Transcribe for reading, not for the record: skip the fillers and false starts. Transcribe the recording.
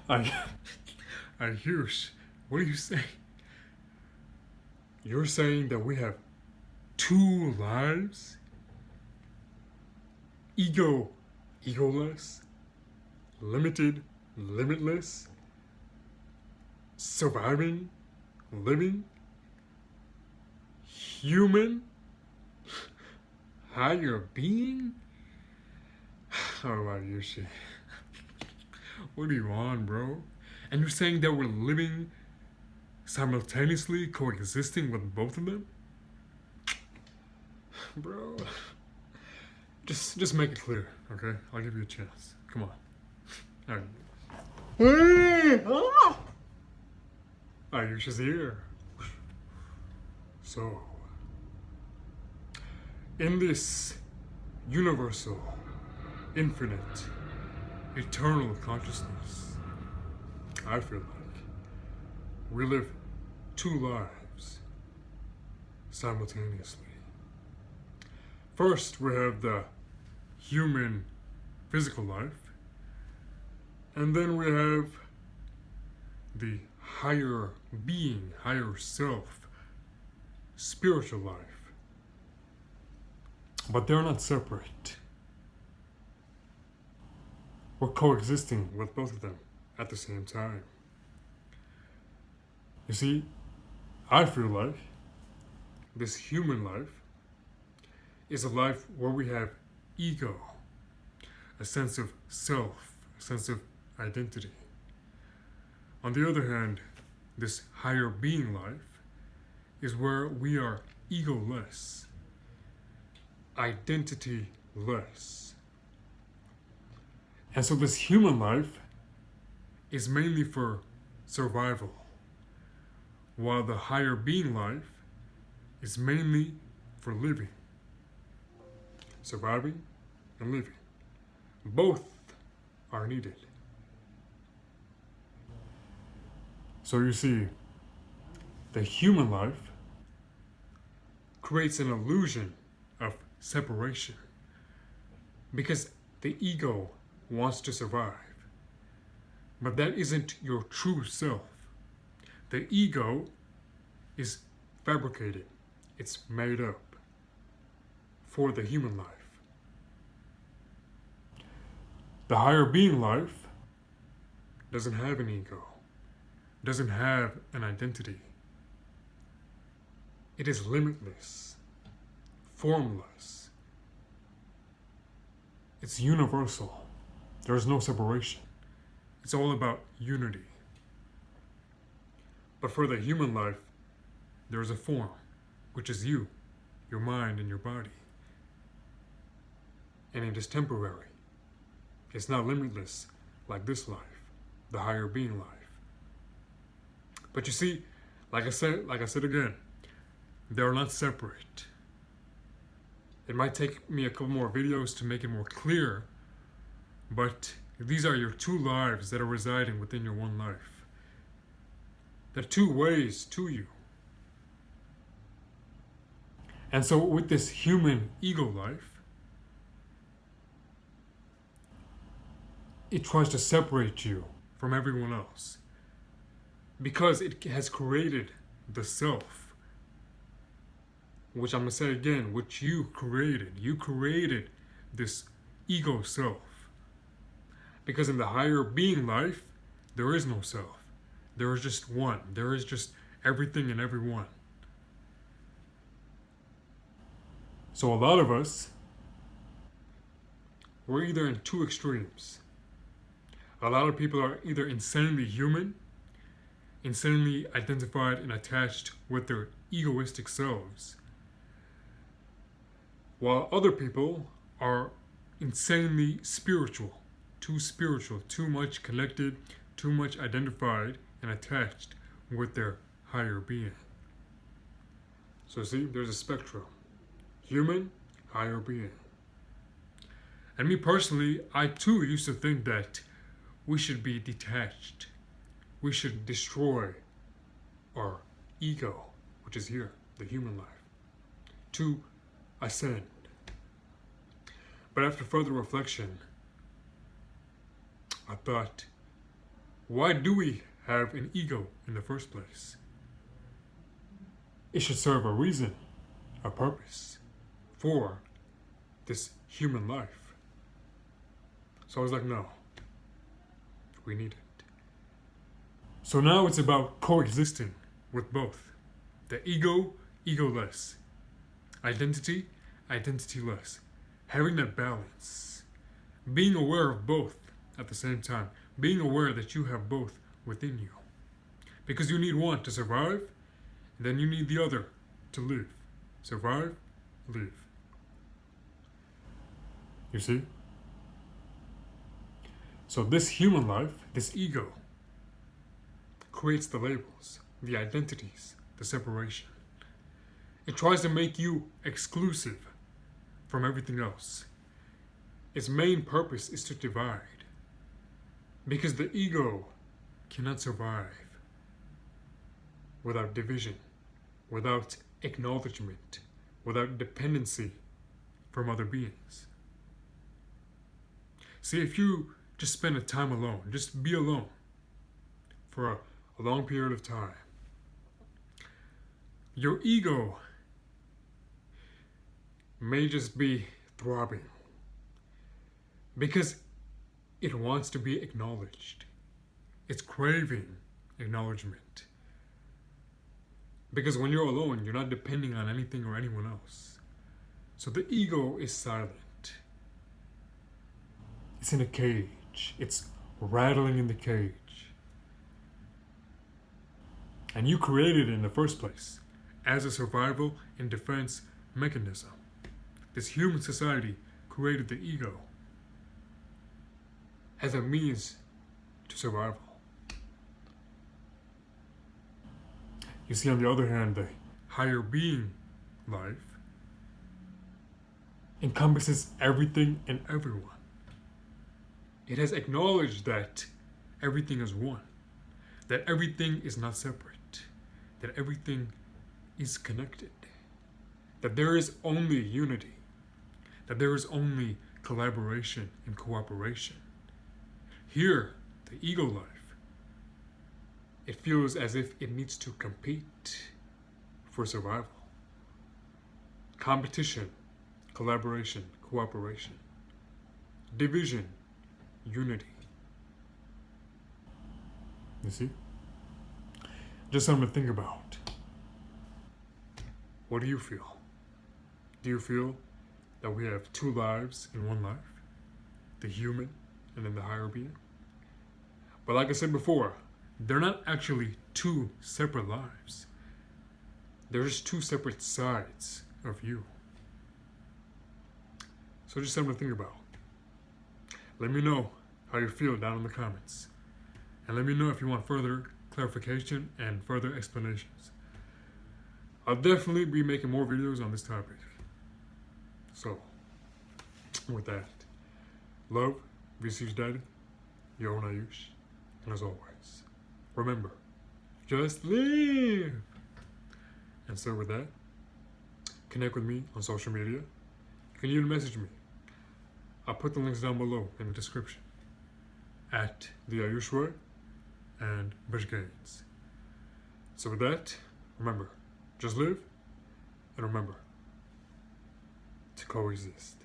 I, Ayush, what are you saying? You're saying that we have two lives? Ego, egoless, limited, limitless, surviving, living, human, higher being? Oh, Ayush, what are you on, bro? And you're saying that we're living simultaneously, coexisting with both of them? Bro, just make it clear, okay? I'll give you a chance. Come on. Alright. Ayush is here. So, in this universal, infinite, eternal consciousness, I feel like we live two lives simultaneously. First, we have the human physical life, and then we have the higher being, higher self, spiritual life. But they're not separate. We're coexisting with both of them at the same time. You see, I feel like this human life is a life where we have ego, a sense of self, a sense of identity. On the other hand, this higher being life is where we are egoless, identity-less. And so this human life is mainly for survival, while the higher being life is mainly for living. Surviving and living. Both are needed. So you see, the human life creates an illusion of separation because the ego wants to survive. But that isn't your true self. The ego is fabricated. It's made up for the human life. The higher being life doesn't have an ego, doesn't have an identity. It is limitless, formless. It's universal. There's no separation. It's all about unity. But for the human life, there's a form, which is you, your mind, and your body. And it is temporary. It's not limitless like this life, the higher being life. But you see, like I said again, they're not separate. It might take me a couple more videos to make it more clear, but these are your two lives that are residing within your one life. There are two ways to you. And so with this human ego life, it tries to separate you from everyone else because it has created the self, which I'm going to say again, which you created. You created this ego self. Because in the higher being life, there is no self. There is just one. There is just everything and everyone. So a lot of us, we're either in two extremes. A lot of people are either insanely human, insanely identified and attached with their egoistic selves, while other people are insanely spiritual, too much connected, too much identified and attached with their higher being. So see, there's a spectrum. Human, higher being. And me personally, I too used to think that we should be detached. We should destroy our ego, which is here, the human life, to ascend. But after further reflection, I thought Why do we have an ego in the first place? It should serve a reason, a purpose for this human life. So I was like, no, we need it. So now it's about coexisting with both. The ego, egoless. Identity, identityless. Having that balance. Being aware of both at the same time. Being aware that you have both within you. Because you need one to survive, and then you need the other to live. Survive, live. You see? So this human life, this ego, creates the labels, the identities, the separation. It tries to make you exclusive from everything else. Its main purpose is to divide. Because the ego cannot survive without division, without acknowledgement, without dependency from other beings. See, if you just spend a time alone, just be alone for a long period of time, your ego may just be throbbing because it wants to be acknowledged. It's craving acknowledgement. Because when you're alone, you're not depending on anything or anyone else. So the ego is silent. It's in a cage. It's rattling in the cage. And you created it in the first place as a survival and defense mechanism. This human society created the ego as a means to survival. You see, on the other hand, the higher being life encompasses everything and everyone. It has acknowledged that everything is one, that everything is not separate, that everything is connected, that there is only unity, that there is only collaboration and cooperation. Here, the ego life, it feels as if it needs to compete for survival. Competition, collaboration, cooperation. Division, unity. You see? Just something to think about. What do you feel? Do you feel that we have two lives in one life? The human and then the higher being? But like I said before, they're not actually two separate lives. They're just two separate sides of you. So just something to think about. Let me know how you feel down in the comments. And let me know if you want further clarification and further explanations. I'll definitely be making more videos on this topic. So, with that, love, VC's daddy, your own Ayush. And as always, remember, just live. And so with that, connect with me on social media. You can even message me. I'll put the links down below in the description at the OYYY and Bush Gaines. So with that, remember, just live and remember to coexist.